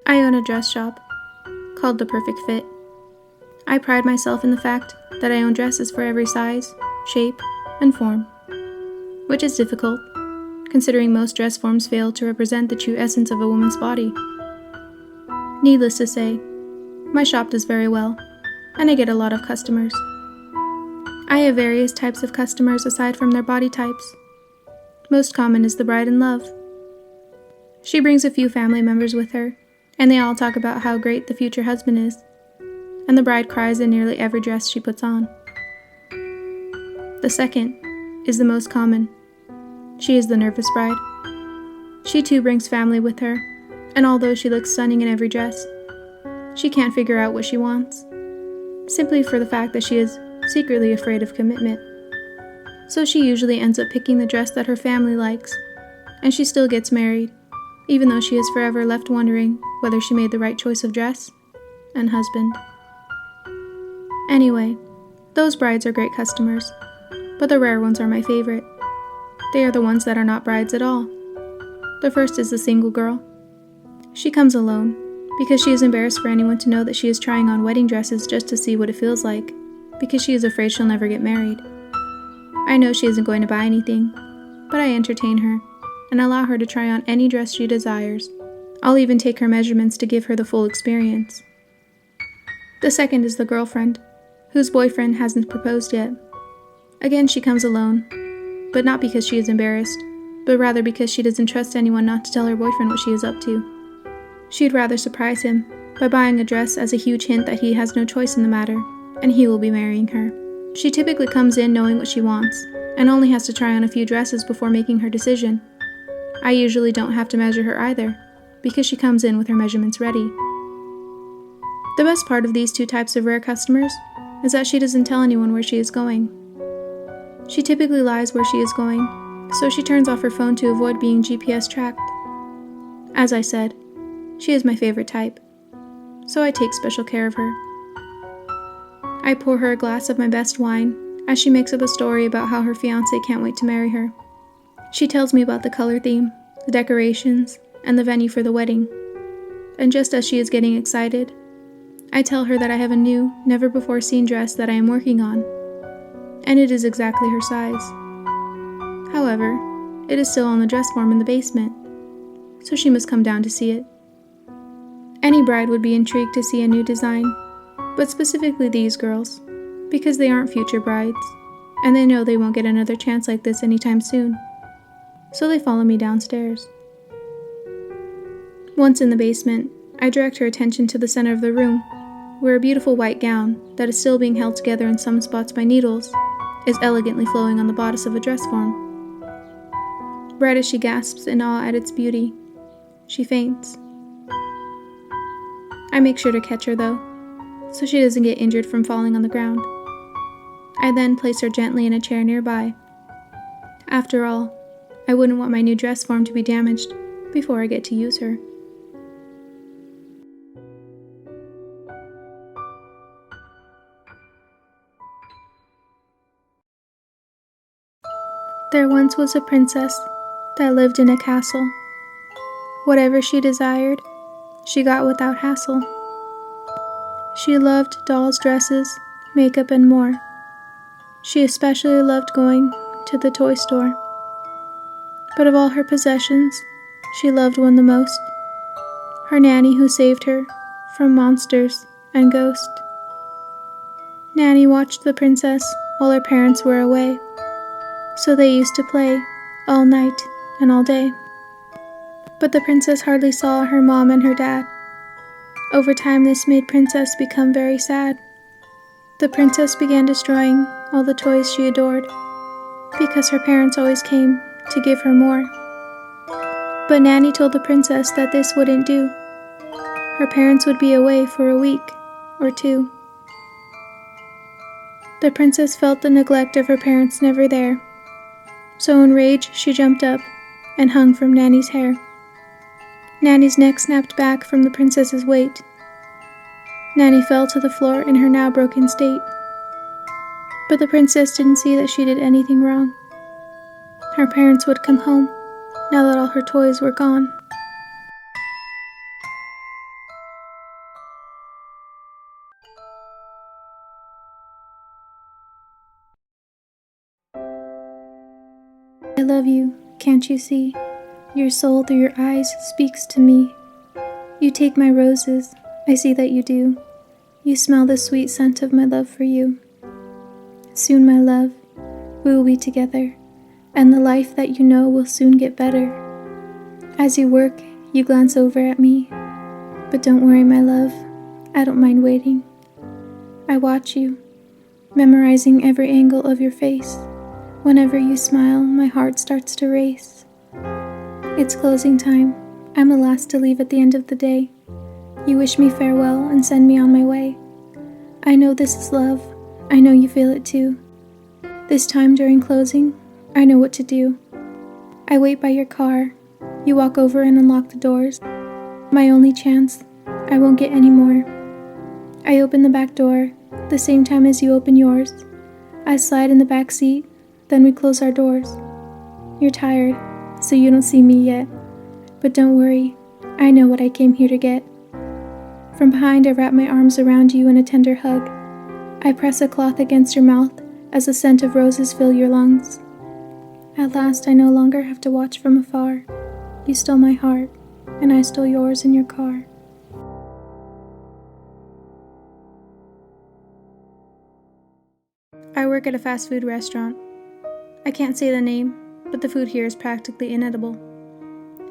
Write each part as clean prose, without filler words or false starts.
I own a dress shop called The Perfect Fit. I pride myself in the fact that I own dresses for every size, shape, and form, which is difficult, considering most dress forms fail to represent the true essence of a woman's body. Needless to say, my shop does very well, and I get a lot of customers. I have various types of customers aside from their body types. Most common is the bride in love. She brings a few family members with her, and they all talk about how great the future husband is, and the bride cries in nearly every dress she puts on. The second is the most common. She is the nervous bride. She too brings family with her, and although she looks stunning in every dress, she can't figure out what she wants, simply for the fact that she is secretly afraid of commitment. So she usually ends up picking the dress that her family likes, and she still gets married, even though she is forever left wondering whether she made the right choice of dress and husband. Anyway, those brides are great customers, but the rare ones are my favorite. They are the ones that are not brides at all. The first is the single girl. She comes alone, because she is embarrassed for anyone to know that she is trying on wedding dresses just to see what it feels like, because she is afraid she'll never get married. I know she isn't going to buy anything, but I entertain her, and allow her to try on any dress she desires. I'll even take her measurements to give her the full experience. The second is the girlfriend, whose boyfriend hasn't proposed yet. Again, she comes alone, but not because she is embarrassed, but rather because she doesn't trust anyone not to tell her boyfriend what she is up to. She'd rather surprise him by buying a dress as a huge hint that he has no choice in the matter, and he will be marrying her. She typically comes in knowing what she wants, and only has to try on a few dresses before making her decision. I usually don't have to measure her either, because she comes in with her measurements ready. The best part of these two types of rare customers is that she doesn't tell anyone where she is going. She typically lies where she is going, so she turns off her phone to avoid being GPS tracked. As I said, she is my favorite type, so I take special care of her. I pour her a glass of my best wine as she makes up a story about how her fiancé can't wait to marry her. She tells me about the color theme, the decorations, and the venue for the wedding. And just as she is getting excited, I tell her that I have a new, never-before-seen dress that I am working on, and it is exactly her size. However, it is still on the dress form in the basement, so she must come down to see it. Any bride would be intrigued to see a new design, but specifically these girls, because they aren't future brides, and they know they won't get another chance like this anytime soon. So they follow me downstairs. Once in the basement, I direct her attention to the center of the room, where a beautiful white gown, that is still being held together in some spots by needles, is elegantly flowing on the bodice of a dress form. Right as she gasps in awe at its beauty, she faints. I make sure to catch her though, so she doesn't get injured from falling on the ground. I then place her gently in a chair nearby. After all, I wouldn't want my new dress form to be damaged before I get to use her. There once was a princess that lived in a castle. Whatever she desired, she got without hassle. She loved dolls' dresses, makeup, and more. She especially loved going to the toy store. But of all her possessions, she loved one the most: her nanny who saved her from monsters and ghosts. Nanny watched the princess while her parents were away, so they used to play all night and all day. But the princess hardly saw her mom and her dad. Over time, this made Princess become very sad. The princess began destroying all the toys she adored, because her parents always came to give her more. But Nanny told the princess that this wouldn't do. Her parents would be away for a week or two. The princess felt the neglect of her parents never there, so in rage she jumped up and hung from Nanny's hair. Nanny's neck snapped back from the princess's weight. Nanny fell to the floor in her now broken state. But the princess didn't see that she did anything wrong. Her parents would come home now that all her toys were gone. love you, can't you see? Your soul through your eyes speaks to me. You take my roses, I see that you do. You smell the sweet scent of my love for you. Soon, my love, we will be together, and the life that you know will soon get better. As you work, you glance over at me, but don't worry, my love, I don't mind waiting. I watch you, memorizing every angle of your face. Whenever you smile, my heart starts to race. It's closing time. I'm the last to leave at the end of the day. You wish me farewell and send me on my way. I know this is love. I know you feel it too. This time during closing, I know what to do. I wait by your car. You walk over and unlock the doors. My only chance. I won't get any more. I open the back door, the same time as you open yours. I slide in the back seat, then we close our doors. You're tired, so you don't see me yet. But don't worry, I know what I came here to get. From behind, I wrap my arms around you in a tender hug. I press a cloth against your mouth as the scent of roses fill your lungs. At last, I no longer have to watch from afar. You stole my heart, and I stole yours in your car. I work at a fast food restaurant. I can't say the name, but the food here is practically inedible.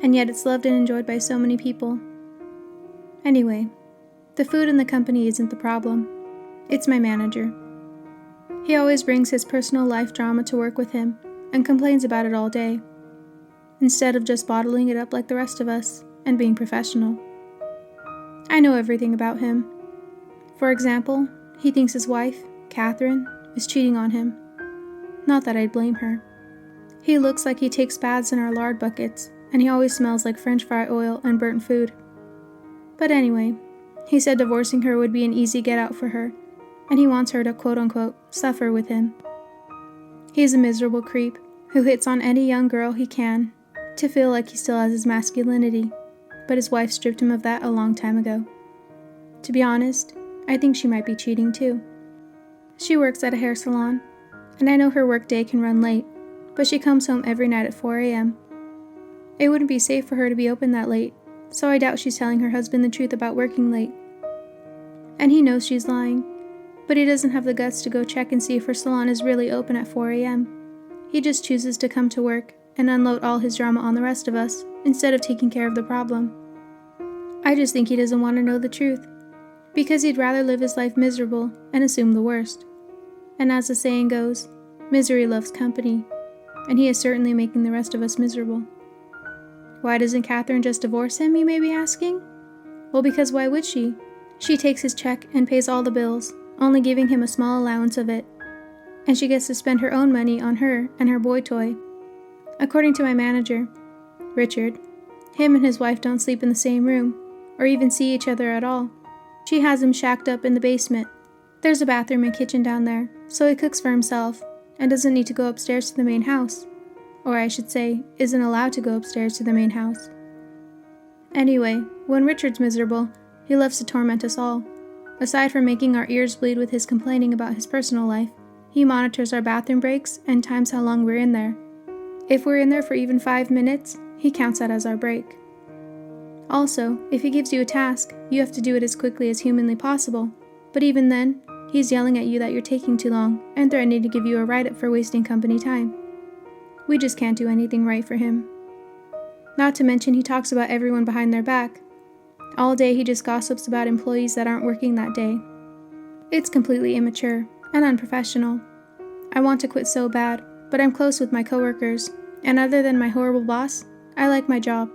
And yet it's loved and enjoyed by so many people. Anyway, the food in the company isn't the problem. It's my manager. He always brings his personal life drama to work with him and complains about it all day, instead of just bottling it up like the rest of us and being professional. I know everything about him. For example, he thinks his wife, Catherine, is cheating on him. Not that I'd blame her. He looks like he takes baths in our lard buckets, and he always smells like French fry oil and burnt food. But anyway, he said divorcing her would be an easy get out for her, and he wants her to quote-unquote suffer with him. He's a miserable creep who hits on any young girl he can to feel like he still has his masculinity, but his wife stripped him of that a long time ago. To be honest, I think she might be cheating too. She works at a hair salon, and I know her work day can run late, but she comes home every night at 4 a.m. It wouldn't be safe for her to be open that late, so I doubt she's telling her husband the truth about working late. And he knows she's lying, but he doesn't have the guts to go check and see if her salon is really open at 4 a.m. He just chooses to come to work and unload all his drama on the rest of us, instead of taking care of the problem. I just think he doesn't want to know the truth, because he'd rather live his life miserable and assume the worst. And as the saying goes, misery loves company, and he is certainly making the rest of us miserable. Why doesn't Catherine just divorce him, you may be asking? Well, because why would she? She takes his check and pays all the bills, only giving him a small allowance of it. And she gets to spend her own money on her and her boy toy. According to my manager, Richard, him and his wife don't sleep in the same room, or even see each other at all. She has him shacked up in the basement. There's a bathroom and kitchen down there, so he cooks for himself, and doesn't need to go upstairs to the main house. Or I should say, isn't allowed to go upstairs to the main house. Anyway, when Richard's miserable, he loves to torment us all. Aside from making our ears bleed with his complaining about his personal life, he monitors our bathroom breaks and times how long we're in there. If we're in there for even 5 minutes, he counts that as our break. Also, if he gives you a task, you have to do it as quickly as humanly possible, but even then, he's yelling at you that you're taking too long and threatening to give you a write-up for wasting company time. We just can't do anything right for him. Not to mention he talks about everyone behind their back. All day he just gossips about employees that aren't working that day. It's completely immature and unprofessional. I want to quit so bad, but I'm close with my coworkers, and other than my horrible boss, I like my job.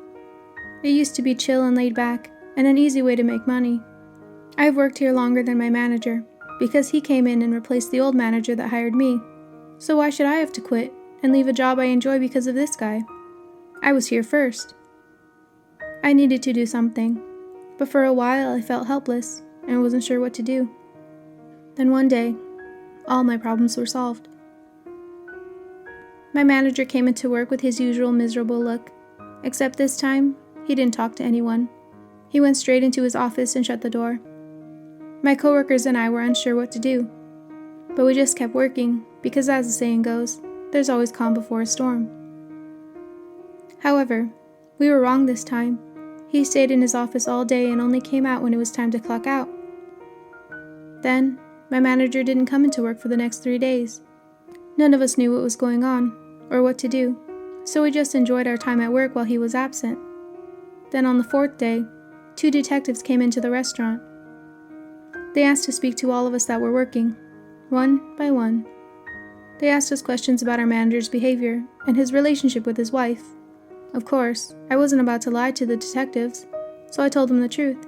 It used to be chill and laid back, and an easy way to make money. I've worked here longer than my manager, because he came in and replaced the old manager that hired me. So why should I have to quit and leave a job I enjoy because of this guy? I was here first. I needed to do something, but for a while I felt helpless and wasn't sure what to do. Then one day, all my problems were solved. My manager came into work with his usual miserable look, except this time, he didn't talk to anyone. He went straight into his office and shut the door. My coworkers and I were unsure what to do, but we just kept working, because as the saying goes, there's always calm before a storm. However, we were wrong this time. He stayed in his office all day and only came out when it was time to clock out. Then, my manager didn't come into work for the next 3 days. None of us knew what was going on, or what to do, so we just enjoyed our time at work while he was absent. Then on the 4th day, 2 detectives came into the restaurant. They asked to speak to all of us that were working, one by one. They asked us questions about our manager's behavior and his relationship with his wife. Of course, I wasn't about to lie to the detectives, so I told them the truth.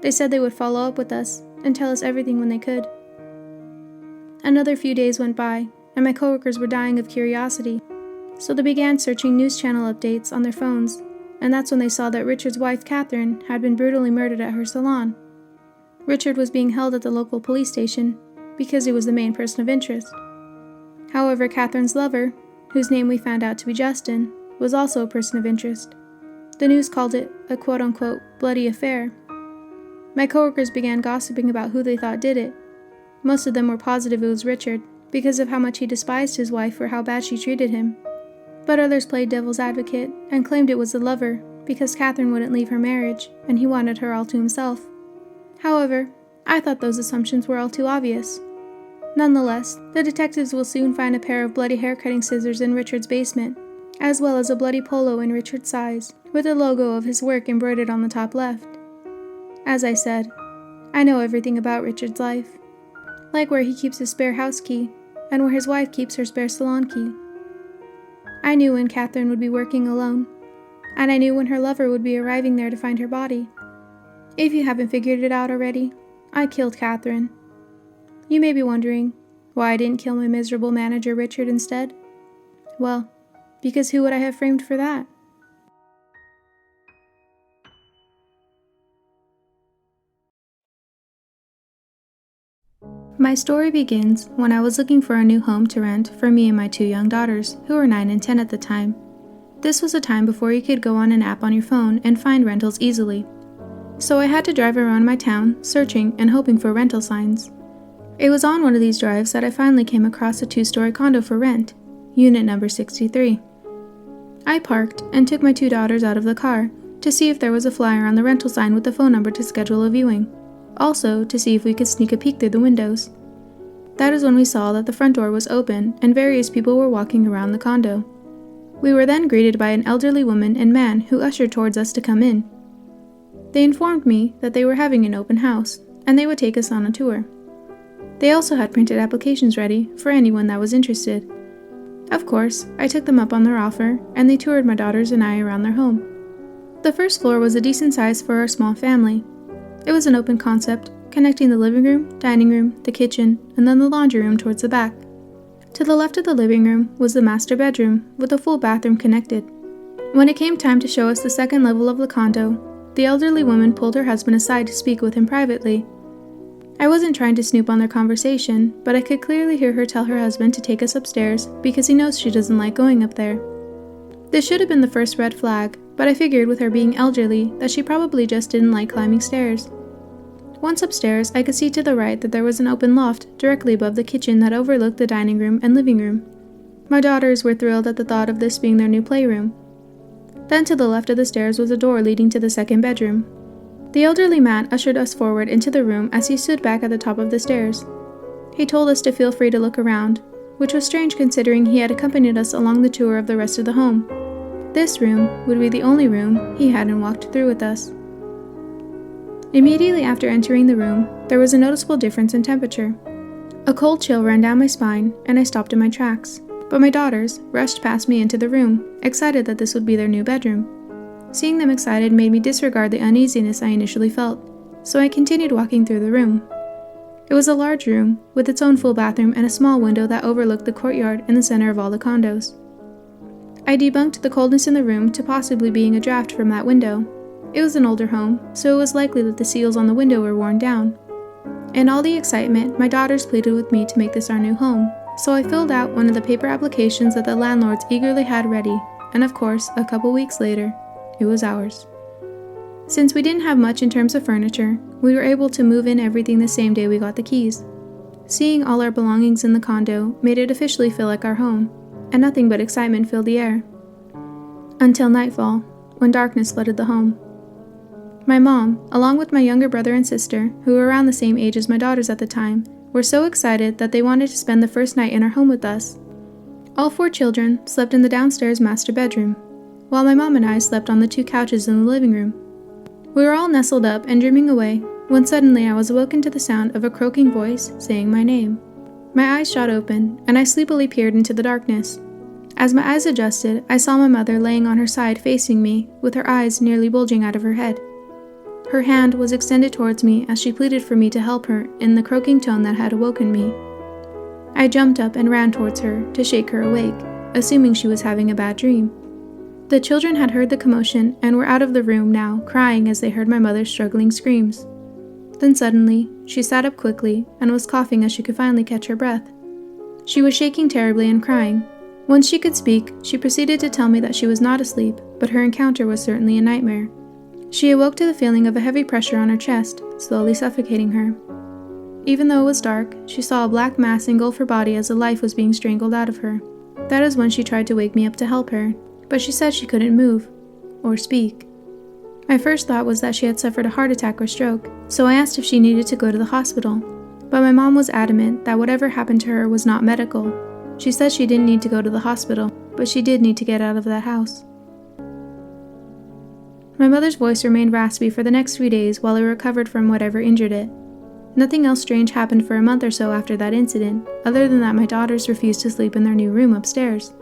They said they would follow up with us and tell us everything when they could. Another few days went by, and my coworkers were dying of curiosity, so they began searching news channel updates on their phones, and that's when they saw that Richard's wife, Catherine, had been brutally murdered at her salon. Richard was being held at the local police station because he was the main person of interest. However, Catherine's lover, whose name we found out to be Justin, was also a person of interest. The news called it a quote-unquote bloody affair. My coworkers began gossiping about who they thought did it. Most of them were positive it was Richard, because of how much he despised his wife or how bad she treated him. But others played devil's advocate and claimed it was the lover because Catherine wouldn't leave her marriage and he wanted her all to himself. However, I thought those assumptions were all too obvious. Nonetheless, the detectives will soon find a pair of bloody hair-cutting scissors in Richard's basement, as well as a bloody polo in Richard's size, with the logo of his work embroidered on the top left. As I said, I know everything about Richard's life, like where he keeps his spare house key, and where his wife keeps her spare salon key. I knew when Catherine would be working alone, and I knew when her lover would be arriving there to find her body. If you haven't figured it out already, I killed Catherine. You may be wondering why I didn't kill my miserable manager Richard instead. Well, because who would I have framed for that? My story begins when I was looking for a new home to rent for me and my 2 young daughters, who were 9 and 10 at the time. This was a time before you could go on an app on your phone and find rentals easily. So I had to drive around my town, searching and hoping for rental signs. It was on one of these drives that I finally came across a 2-story condo for rent, unit number 63. I parked and took my 2 daughters out of the car to see if there was a flyer on the rental sign with the phone number to schedule a viewing. Also, to see if we could sneak a peek through the windows. That is when we saw that the front door was open and various people were walking around the condo. We were then greeted by an elderly woman and man who ushered towards us to come in. They informed me that they were having an open house, and they would take us on a tour. They also had printed applications ready for anyone that was interested. Of course, I took them up on their offer, and they toured my daughters and I around their home. The first floor was a decent size for our small family. It was an open concept, connecting the living room, dining room, the kitchen, and then the laundry room towards the back. To the left of the living room was the master bedroom, with a full bathroom connected. When it came time to show us the second level of the condo, the elderly woman pulled her husband aside to speak with him privately. I wasn't trying to snoop on their conversation, but I could clearly hear her tell her husband to take us upstairs because he knows she doesn't like going up there. This should have been the first red flag, but I figured with her being elderly that she probably just didn't like climbing stairs. Once upstairs, I could see to the right that there was an open loft directly above the kitchen that overlooked the dining room and living room. My daughters were thrilled at the thought of this being their new playroom. Then to the left of the stairs was a door leading to the second bedroom. The elderly man ushered us forward into the room as he stood back at the top of the stairs. He told us to feel free to look around, which was strange considering he had accompanied us along the tour of the rest of the home. This room would be the only room he hadn't walked through with us. Immediately after entering the room, there was a noticeable difference in temperature. A cold chill ran down my spine, and I stopped in my tracks. But my daughters rushed past me into the room, excited that this would be their new bedroom. Seeing them excited made me disregard the uneasiness I initially felt, so I continued walking through the room. It was a large room, with its own full bathroom and a small window that overlooked the courtyard in the center of all the condos. I debunked the coldness in the room to possibly being a draft from that window. It was an older home, so it was likely that the seals on the window were worn down. In all the excitement, my daughters pleaded with me to make this our new home, so I filled out one of the paper applications that the landlords eagerly had ready, and of course, a couple weeks later, it was ours. Since we didn't have much in terms of furniture, we were able to move in everything the same day we got the keys. Seeing all our belongings in the condo made it officially feel like our home, and nothing but excitement filled the air. until nightfall, when darkness flooded the home. My mom, along with my younger brother and sister, who were around the same age as my daughters at the time, were so excited that they wanted to spend the first night in our home with us. All 4 children slept in the downstairs master bedroom, while my mom and I slept on the 2 couches in the living room. We were all nestled up and dreaming away, when suddenly I was awoken to the sound of a croaking voice saying my name. My eyes shot open, and I sleepily peered into the darkness. As my eyes adjusted, I saw my mother laying on her side facing me, with her eyes nearly bulging out of her head. Her hand was extended towards me as she pleaded for me to help her in the croaking tone that had awoken me. I jumped up and ran towards her to shake her awake, assuming she was having a bad dream. The children had heard the commotion and were out of the room now, crying as they heard my mother's struggling screams. Then suddenly, she sat up quickly and was coughing as she could finally catch her breath. She was shaking terribly and crying. Once she could speak, she proceeded to tell me that she was not asleep, but her encounter was certainly a nightmare. She awoke to the feeling of a heavy pressure on her chest, slowly suffocating her. Even though it was dark, she saw a black mass engulf her body as the life was being strangled out of her. That is when she tried to wake me up to help her, but she said she couldn't move or speak. My first thought was that she had suffered a heart attack or stroke, so I asked if she needed to go to the hospital. But my mom was adamant that whatever happened to her was not medical. She said she didn't need to go to the hospital, but she did need to get out of that house. My mother's voice remained raspy for the next 3 days while I recovered from whatever injured it. Nothing else strange happened for a month or so after that incident, other than that my daughters refused to sleep in their new room upstairs.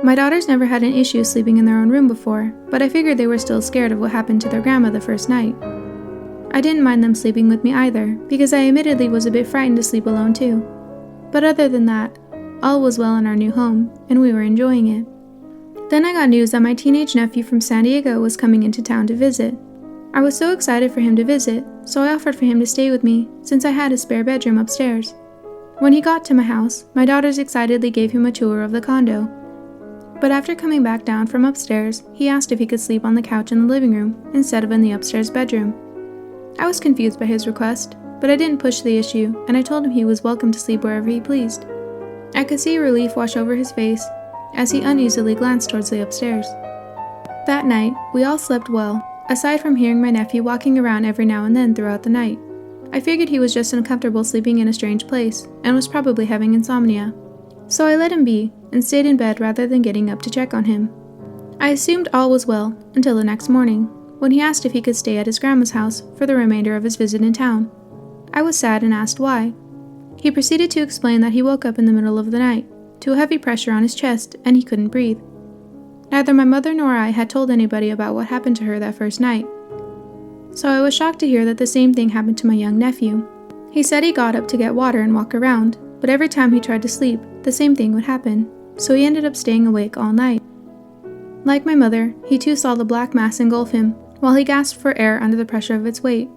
My daughters never had an issue sleeping in their own room before, but I figured they were still scared of what happened to their grandma the first night. I didn't mind them sleeping with me either, because I admittedly was a bit frightened to sleep alone too. But other than that, all was well in our new home, and we were enjoying it. Then I got news that my teenage nephew from San Diego was coming into town to visit. I was so excited for him to visit, so I offered for him to stay with me, since I had a spare bedroom upstairs. When he got to my house, my daughters excitedly gave him a tour of the condo. But after coming back down from upstairs, he asked if he could sleep on the couch in the living room instead of in the upstairs bedroom. I was confused by his request, but I didn't push the issue, and I told him he was welcome to sleep wherever he pleased. I could see relief wash over his face as he uneasily glanced towards the upstairs. That night, we all slept well, aside from hearing my nephew walking around every now and then throughout the night. I figured he was just uncomfortable sleeping in a strange place, and was probably having insomnia. So I let him be, and stayed in bed rather than getting up to check on him. I assumed all was well, until the next morning, when he asked if he could stay at his grandma's house for the remainder of his visit in town. I was sad and asked why. He proceeded to explain that he woke up in the middle of the night, to a heavy pressure on his chest, and he couldn't breathe. Neither my mother nor I had told anybody about what happened to her that first night. So I was shocked to hear that the same thing happened to my young nephew. He said he got up to get water and walk around, but every time he tried to sleep, the same thing would happen, so he ended up staying awake all night. Like my mother, he too saw the black mass engulf him, while he gasped for air under the pressure of its weight.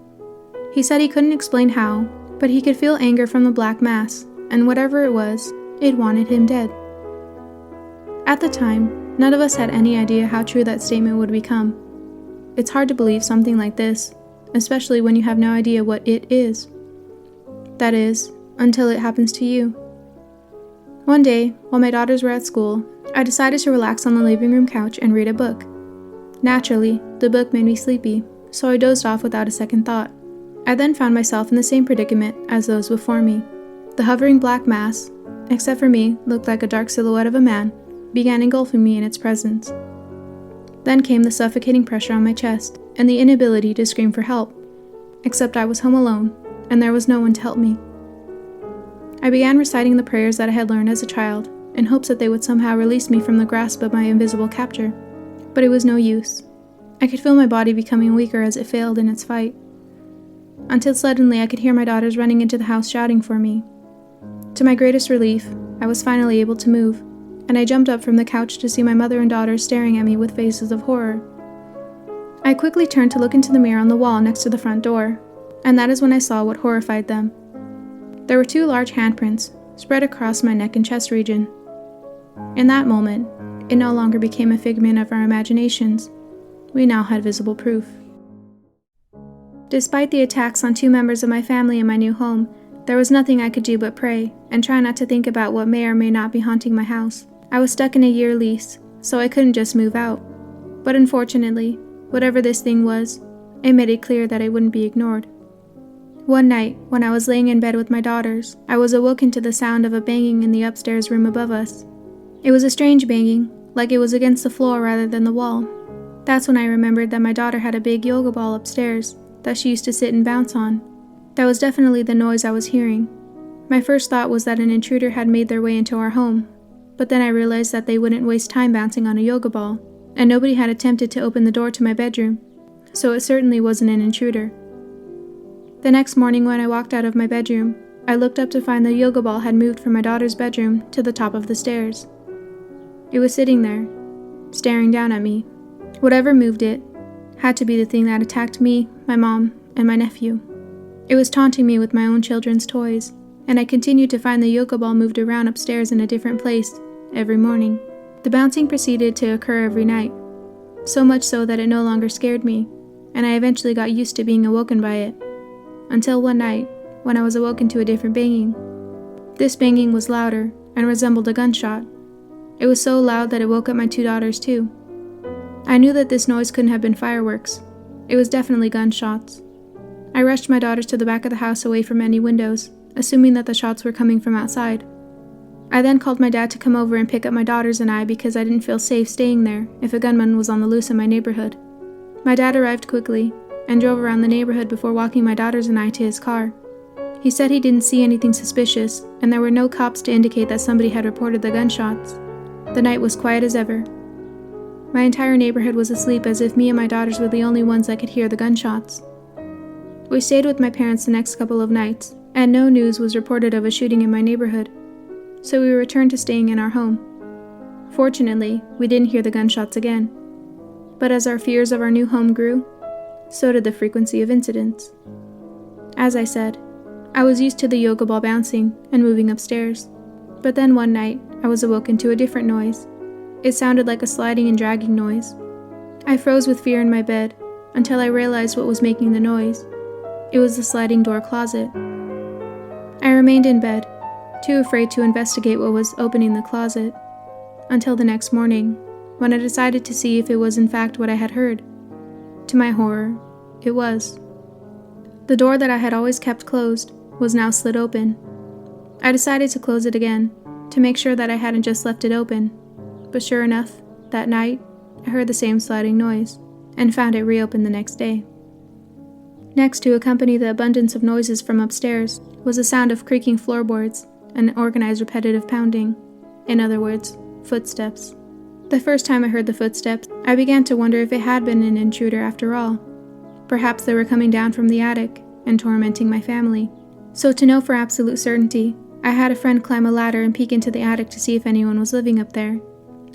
He said he couldn't explain how, but he could feel anger from the black mass, and whatever it was, it wanted him dead. At the time, none of us had any idea how true that statement would become. It's hard to believe something like this, especially when you have no idea what it is. That is, until it happens to you. One day, while my daughters were at school, I decided to relax on the living room couch and read a book. Naturally, the book made me sleepy, so I dozed off without a second thought. I then found myself in the same predicament as those before me. The hovering black mass, except for me, looked like a dark silhouette of a man, began engulfing me in its presence. Then came the suffocating pressure on my chest, and the inability to scream for help, except I was home alone, and there was no one to help me. I began reciting the prayers that I had learned as a child, in hopes that they would somehow release me from the grasp of my invisible captor, but it was no use. I could feel my body becoming weaker as it failed in its fight, until suddenly I could hear my daughters running into the house shouting for me. To my greatest relief, I was finally able to move, and I jumped up from the couch to see my mother and daughters staring at me with faces of horror. I quickly turned to look into the mirror on the wall next to the front door, and that is when I saw what horrified them. There were 2 large handprints spread across my neck and chest region. In that moment, it no longer became a figment of our imaginations. We now had visible proof. Despite the attacks on 2 members of my family in my new home, there was nothing I could do but pray and try not to think about what may or may not be haunting my house. I was stuck in a year lease, so I couldn't just move out. But unfortunately, whatever this thing was, it made it clear that it wouldn't be ignored. One night, when I was laying in bed with my daughters, I was awoken to the sound of a banging in the upstairs room above us. It was a strange banging, like it was against the floor rather than the wall. That's when I remembered that my daughter had a big yoga ball upstairs that she used to sit and bounce on. That was definitely the noise I was hearing. My first thought was that an intruder had made their way into our home, but then I realized that they wouldn't waste time bouncing on a yoga ball, and nobody had attempted to open the door to my bedroom, so it certainly wasn't an intruder. The next morning when I walked out of my bedroom, I looked up to find the yoga ball had moved from my daughter's bedroom to the top of the stairs. It was sitting there, staring down at me. Whatever moved it had to be the thing that attacked me, my mom, and my nephew. It was taunting me with my own children's toys, and I continued to find the yoga ball moved around upstairs in a different place every morning. The bouncing proceeded to occur every night, so much so that it no longer scared me, and I eventually got used to being awoken by it. Until one night, when I was awoken to a different banging. This banging was louder and resembled a gunshot. It was so loud that it woke up my two daughters too. I knew that this noise couldn't have been fireworks. It was definitely gunshots. I rushed my daughters to the back of the house away from any windows, assuming that the shots were coming from outside. I then called my dad to come over and pick up my daughters and I because I didn't feel safe staying there if a gunman was on the loose in my neighborhood. My dad arrived quickly and drove around the neighborhood before walking my daughters and I to his car. He said he didn't see anything suspicious, and there were no cops to indicate that somebody had reported the gunshots. The night was quiet as ever. My entire neighborhood was asleep as if me and my daughters were the only ones that could hear the gunshots. We stayed with my parents the next couple of nights, and no news was reported of a shooting in my neighborhood, so we returned to staying in our home. Fortunately, we didn't hear the gunshots again. But as our fears of our new home grew, so did the frequency of incidents. As I said, I was used to the yoga ball bouncing and moving upstairs, but then one night I was awoken to a different noise. It sounded like a sliding and dragging noise. I froze with fear in my bed until I realized what was making the noise. It was the sliding door closet. I remained in bed, too afraid to investigate what was opening the closet, until the next morning, when I decided to see if it was in fact what I had heard. To my horror, it was. The door that I had always kept closed was now slid open. I decided to close it again, to make sure that I hadn't just left it open, but sure enough, that night, I heard the same sliding noise, and found it reopened the next day. Next to accompany the abundance of noises from upstairs was the sound of creaking floorboards and organized repetitive pounding. In other words, footsteps. The first time I heard the footsteps, I began to wonder if it had been an intruder after all. Perhaps they were coming down from the attic and tormenting my family. So to know for absolute certainty, I had a friend climb a ladder and peek into the attic to see if anyone was living up there.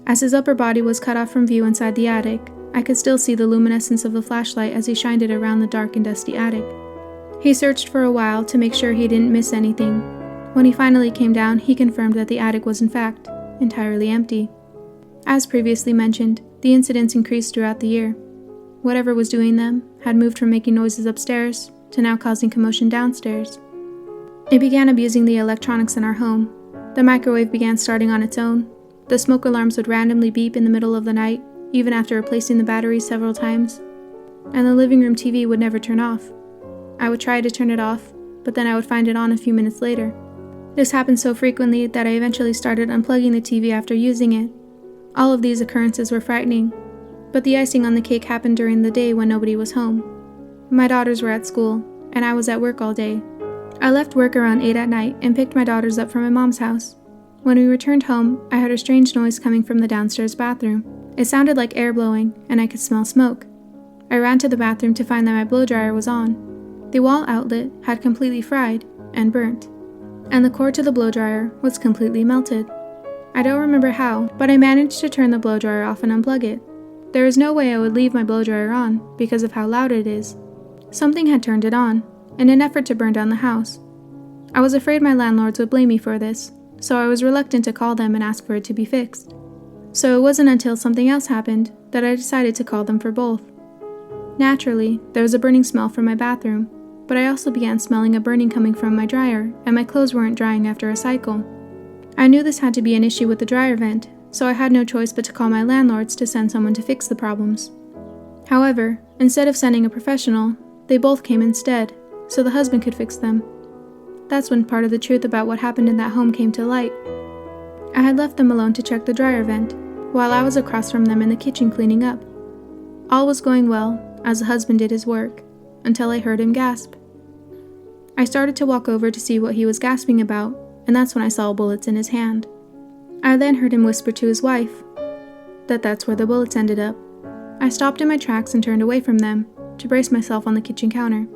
As his upper body was cut off from view inside the attic, I could still see the luminescence of the flashlight as he shined it around the dark and dusty attic. He searched for a while to make sure he didn't miss anything. When he finally came down, he confirmed that the attic was in fact entirely empty. As previously mentioned, the incidents increased throughout the year. Whatever was doing them had moved from making noises upstairs to now causing commotion downstairs. It began abusing the electronics in our home. The microwave began starting on its own. The smoke alarms would randomly beep in the middle of the night, even after replacing the batteries several times. And the living room TV would never turn off. I would try to turn it off, but then I would find it on a few minutes later. This happened so frequently that I eventually started unplugging the TV after using it. All of these occurrences were frightening, but the icing on the cake happened during the day when nobody was home. My daughters were at school, and I was at work all day. I left work around 8 at night and picked my daughters up from my mom's house. When we returned home, I heard a strange noise coming from the downstairs bathroom. It sounded like air blowing, and I could smell smoke. I ran to the bathroom to find that my blow dryer was on. The wall outlet had completely fried and burnt, and the cord to the blow dryer was completely melted. I don't remember how, but I managed to turn the blow dryer off and unplug it. There is no way I would leave my blow dryer on because of how loud it is. Something had turned it on, in an effort to burn down the house. I was afraid my landlords would blame me for this, so I was reluctant to call them and ask for it to be fixed. So it wasn't until something else happened that I decided to call them for both. Naturally, there was a burning smell from my bathroom, but I also began smelling a burning coming from my dryer, and my clothes weren't drying after a cycle. I knew this had to be an issue with the dryer vent, so I had no choice but to call my landlords to send someone to fix the problems. However, instead of sending a professional, they both came instead, so the husband could fix them. That's when part of the truth about what happened in that home came to light. I had left them alone to check the dryer vent, while I was across from them in the kitchen cleaning up. All was going well, as the husband did his work, until I heard him gasp. I started to walk over to see what he was gasping about, and that's when I saw bullets in his hand. I then heard him whisper to his wife that that's where the bullets ended up. I stopped in my tracks and turned away from them, to brace myself on the kitchen counter.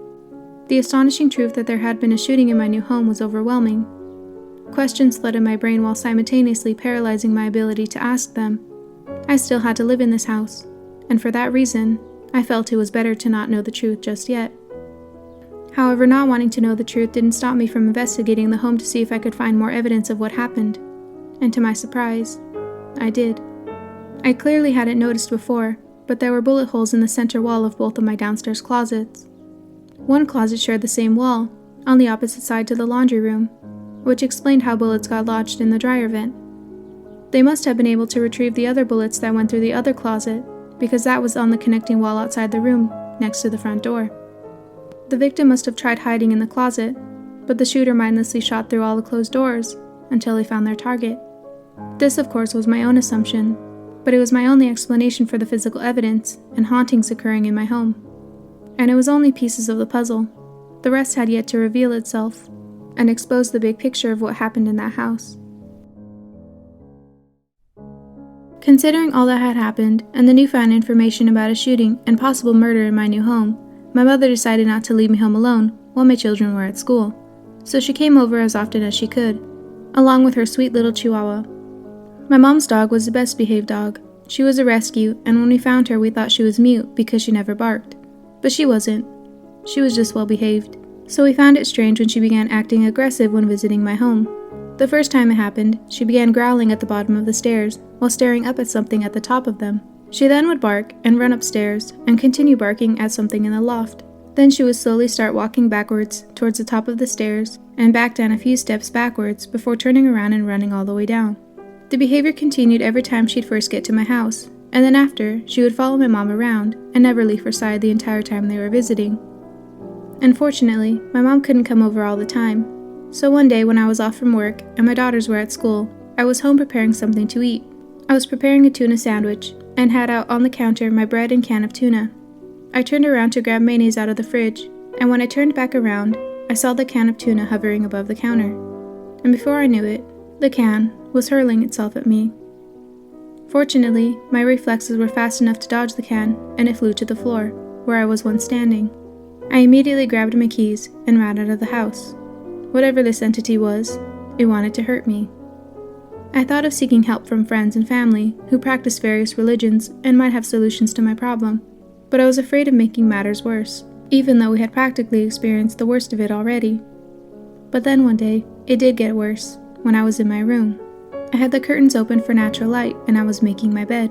The astonishing truth that there had been a shooting in my new home was overwhelming. Questions flooded my brain while simultaneously paralyzing my ability to ask them. I still had to live in this house, and for that reason, I felt it was better to not know the truth just yet. However, not wanting to know the truth didn't stop me from investigating the home to see if I could find more evidence of what happened, and to my surprise, I did. I clearly hadn't noticed before, but there were bullet holes in the center wall of both of my downstairs closets. One closet shared the same wall, on the opposite side to the laundry room, which explained how bullets got lodged in the dryer vent. They must have been able to retrieve the other bullets that went through the other closet, because that was on the connecting wall outside the room, next to the front door. The victim must have tried hiding in the closet, but the shooter mindlessly shot through all the closed doors until he found their target. This, of course, was my own assumption, but it was my only explanation for the physical evidence and hauntings occurring in my home. And it was only pieces of the puzzle. The rest had yet to reveal itself and expose the big picture of what happened in that house. Considering all that had happened and the newfound information about a shooting and possible murder in my new home, my mother decided not to leave me home alone while my children were at school, so she came over as often as she could, along with her sweet little chihuahua. My mom's dog was the best behaved dog. She was a rescue, and when we found her we thought she was mute because she never barked. But she wasn't. She was just well behaved. So we found it strange when she began acting aggressive when visiting my home. The first time it happened, she began growling at the bottom of the stairs while staring up at something at the top of them. She then would bark and run upstairs and continue barking at something in the loft. Then she would slowly start walking backwards towards the top of the stairs and back down a few steps backwards before turning around and running all the way down. The behavior continued every time she'd first get to my house, and then after, she would follow my mom around and never leave her side the entire time they were visiting. Unfortunately, my mom couldn't come over all the time, so one day when I was off from work and my daughters were at school, I was home preparing something to eat. I was preparing a tuna sandwich and had out on the counter my bread and can of tuna. I turned around to grab mayonnaise out of the fridge, and when I turned back around, I saw the can of tuna hovering above the counter. And before I knew it, the can was hurling itself at me. Fortunately, my reflexes were fast enough to dodge the can, and it flew to the floor, where I was once standing. I immediately grabbed my keys and ran out of the house. Whatever this entity was, it wanted to hurt me. I thought of seeking help from friends and family who practice various religions and might have solutions to my problem, but I was afraid of making matters worse, even though we had practically experienced the worst of it already. But then one day, it did get worse, when I was in my room. I had the curtains open for natural light and I was making my bed.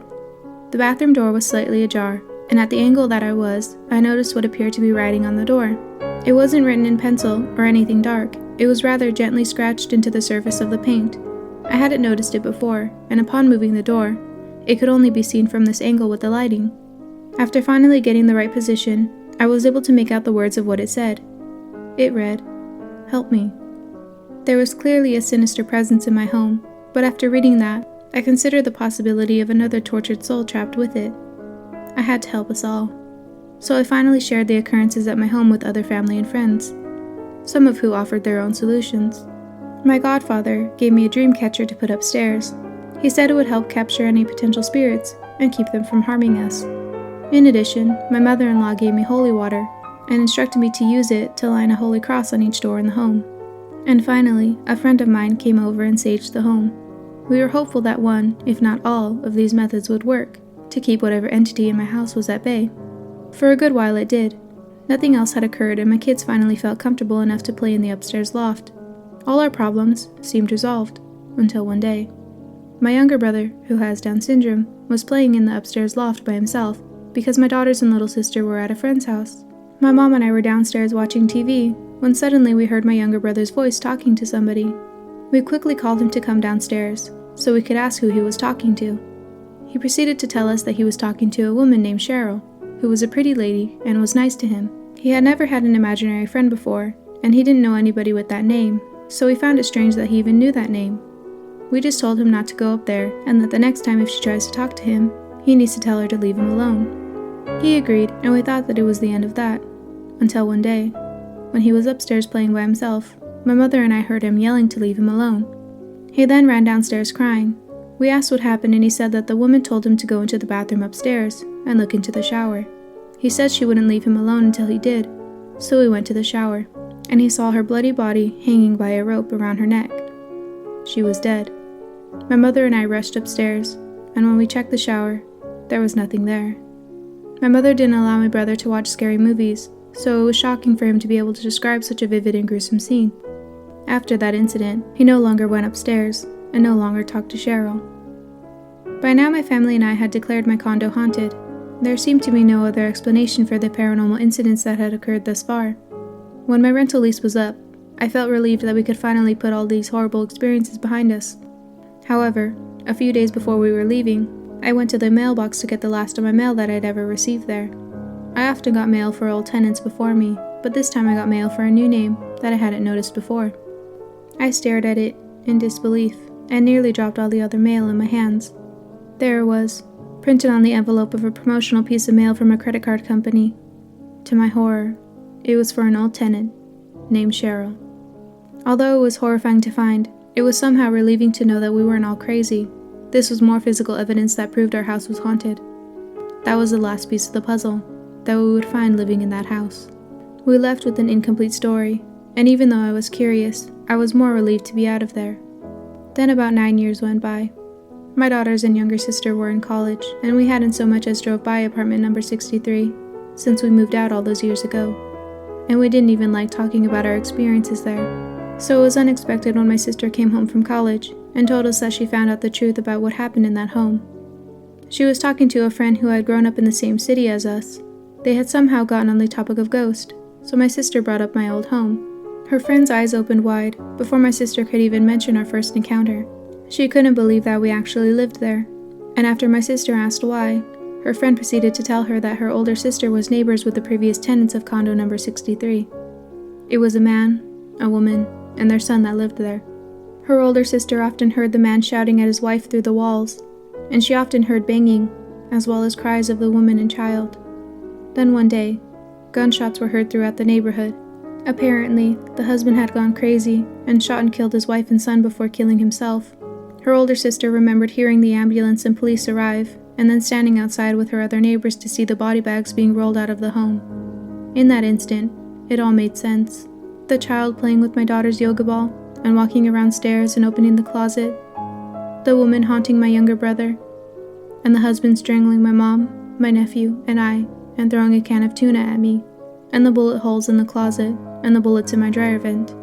The bathroom door was slightly ajar, and at the angle that I was, I noticed what appeared to be writing on the door. It wasn't written in pencil or anything dark, it was rather gently scratched into the surface of the paint. I hadn't noticed it before, and upon moving the door, it could only be seen from this angle with the lighting. After finally getting the right position, I was able to make out the words of what it said. It read, "Help me." There was clearly a sinister presence in my home, but after reading that, I considered the possibility of another tortured soul trapped with it. I had to help us all. So I finally shared the occurrences at my home with other family and friends, some of who offered their own solutions. My godfather gave me a dream catcher to put upstairs. He said it would help capture any potential spirits and keep them from harming us. In addition, my mother-in-law gave me holy water and instructed me to use it to line a holy cross on each door in the home. And finally, a friend of mine came over and saged the home. We were hopeful that one, if not all, of these methods would work to keep whatever entity in my house was at bay. For a good while it did. Nothing else had occurred and my kids finally felt comfortable enough to play in the upstairs loft. All our problems seemed resolved, until one day. My younger brother, who has Down syndrome, was playing in the upstairs loft by himself because my daughters and little sister were at a friend's house. My mom and I were downstairs watching TV when suddenly we heard my younger brother's voice talking to somebody. We quickly called him to come downstairs, so we could ask who he was talking to. He proceeded to tell us that he was talking to a woman named Cheryl, who was a pretty lady and was nice to him. He had never had an imaginary friend before, and he didn't know anybody with that name, so he found it strange that he even knew that name. We just told him not to go up there, and that the next time if she tries to talk to him, he needs to tell her to leave him alone. He agreed, and we thought that it was the end of that, until one day, when he was upstairs playing by himself, my mother and I heard him yelling to leave him alone. He then ran downstairs crying. We asked what happened, and he said that the woman told him to go into the bathroom upstairs and look into the shower. He said she wouldn't leave him alone until he did, so we went to the shower, and he saw her bloody body hanging by a rope around her neck. She was dead. My mother and I rushed upstairs, and when we checked the shower, there was nothing there. My mother didn't allow my brother to watch scary movies, so it was shocking for him to be able to describe such a vivid and gruesome scene. After that incident, he no longer went upstairs, and no longer talked to Cheryl. By now my family and I had declared my condo haunted. There seemed to be no other explanation for the paranormal incidents that had occurred thus far. When my rental lease was up, I felt relieved that we could finally put all these horrible experiences behind us. However, a few days before we were leaving, I went to the mailbox to get the last of my mail that I'd ever received there. I often got mail for old tenants before me, but this time I got mail for a new name that I hadn't noticed before. I stared at it in disbelief and nearly dropped all the other mail in my hands. There it was, printed on the envelope of a promotional piece of mail from a credit card company. To my horror, it was for an old tenant named Cheryl. Although it was horrifying to find, it was somehow relieving to know that we weren't all crazy. This was more physical evidence that proved our house was haunted. That was the last piece of the puzzle that we would find living in that house. We left with an incomplete story, and even though I was curious, I was more relieved to be out of there. Then about 9 years went by. My daughters and younger sister were in college, and we hadn't so much as drove by apartment number 63, since we moved out all those years ago. And we didn't even like talking about our experiences there. So it was unexpected when my sister came home from college and told us that she found out the truth about what happened in that home. She was talking to a friend who had grown up in the same city as us. They had somehow gotten on the topic of ghosts, so my sister brought up my old home. Her friend's eyes opened wide before my sister could even mention our first encounter. She couldn't believe that we actually lived there, and after my sister asked why, her friend proceeded to tell her that her older sister was neighbors with the previous tenants of condo number 63. It was a man, a woman, and their son that lived there. Her older sister often heard the man shouting at his wife through the walls, and she often heard banging, as well as cries of the woman and child. Then one day, gunshots were heard throughout the neighborhood. Apparently, the husband had gone crazy and shot and killed his wife and son before killing himself. Her older sister remembered hearing the ambulance and police arrive, and then standing outside with her other neighbors to see the body bags being rolled out of the home. In that instant, it all made sense. The child playing with my daughter's yoga ball and walking around stairs and opening the closet, the woman haunting my younger brother, and the husband strangling my mom, my nephew, and I, and throwing a can of tuna at me, and the bullet holes in the closet, and the bullets in my dryer vent.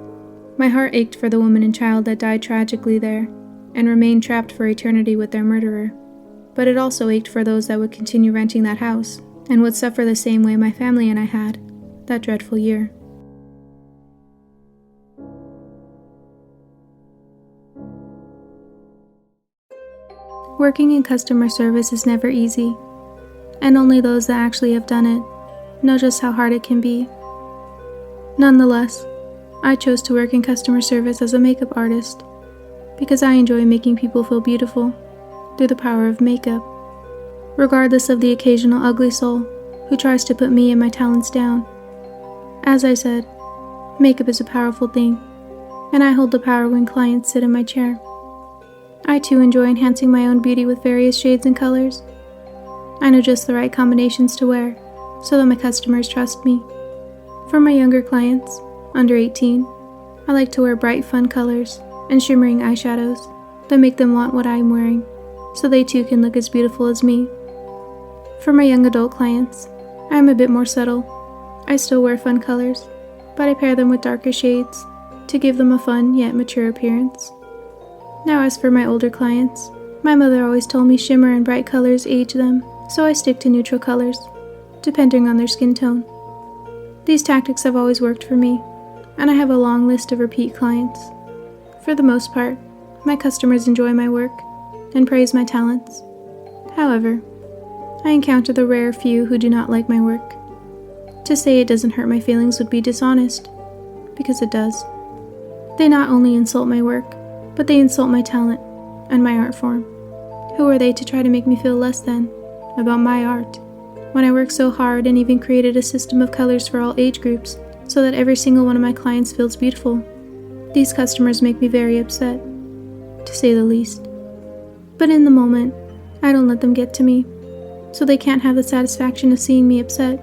My heart ached for the woman and child that died tragically there, and remained trapped for eternity with their murderer. But it also ached for those that would continue renting that house, and would suffer the same way my family and I had, that dreadful year. Working in customer service is never easy, and only those that actually have done it know just how hard it can be. Nonetheless, I chose to work in customer service as a makeup artist because I enjoy making people feel beautiful through the power of makeup, regardless of the occasional ugly soul who tries to put me and my talents down. As I said, makeup is a powerful thing, and I hold the power when clients sit in my chair. I too enjoy enhancing my own beauty with various shades and colors. I know just the right combinations to wear so that my customers trust me. For my younger clients, under 18, I like to wear bright, fun colors and shimmering eyeshadows that make them want what I'm wearing, so they too can look as beautiful as me. For my young adult clients, I am a bit more subtle. I still wear fun colors, but I pair them with darker shades to give them a fun yet mature appearance. Now as for my older clients, my mother always told me shimmer and bright colors age them, so I stick to neutral colors, depending on their skin tone. These tactics have always worked for me, and I have a long list of repeat clients. For the most part, my customers enjoy my work, and praise my talents. However, I encounter the rare few who do not like my work. To say it doesn't hurt my feelings would be dishonest, because it does. They not only insult my work, but they insult my talent and my art form. Who are they to try to make me feel less than about my art, when I worked so hard and even created a system of colors for all age groups so that every single one of my clients feels beautiful? These customers make me very upset, to say the least. But in the moment, I don't let them get to me, so they can't have the satisfaction of seeing me upset.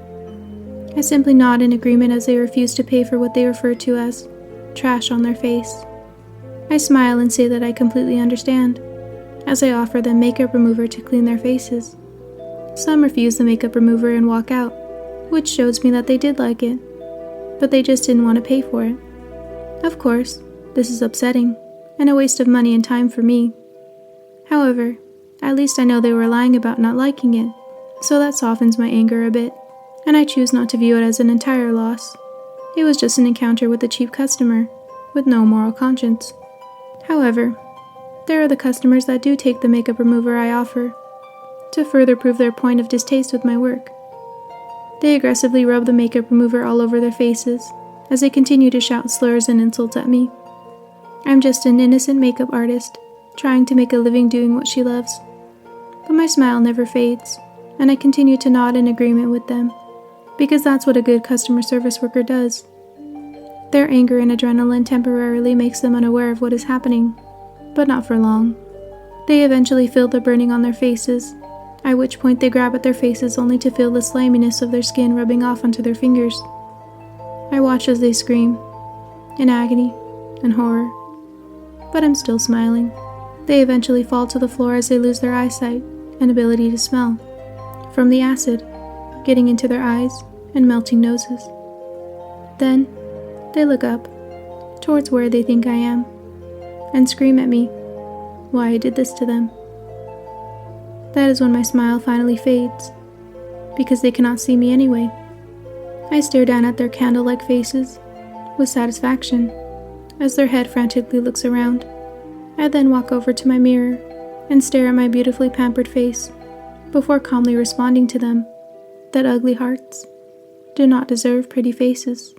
I simply nod in agreement as they refuse to pay for what they refer to as trash on their face. I smile and say that I completely understand, as I offer them makeup remover to clean their faces. Some refuse the makeup remover and walk out, which shows me that they did like it, but they just didn't want to pay for it. Of course, this is upsetting, and a waste of money and time for me. However, at least I know they were lying about not liking it, so that softens my anger a bit, and I choose not to view it as an entire loss. It was just an encounter with a cheap customer, with no moral conscience. However, there are the customers that do take the makeup remover I offer, to further prove their point of distaste with my work. They aggressively rub the makeup remover all over their faces, as they continue to shout slurs and insults at me. I'm just an innocent makeup artist, trying to make a living doing what she loves. But my smile never fades, and I continue to nod in agreement with them, because that's what a good customer service worker does. Their anger and adrenaline temporarily makes them unaware of what is happening, but not for long. They eventually feel the burning on their faces, at which point they grab at their faces only to feel the sliminess of their skin rubbing off onto their fingers. I watch as they scream, in agony and horror, but I'm still smiling. They eventually fall to the floor as they lose their eyesight and ability to smell, from the acid getting into their eyes and melting noses. Then, they look up, towards where they think I am, and scream at me why I did this to them. That is when my smile finally fades, because they cannot see me anyway. I stare down at their candle-like faces with satisfaction as their head frantically looks around. I then walk over to my mirror and stare at my beautifully pampered face before calmly responding to them that ugly hearts do not deserve pretty faces.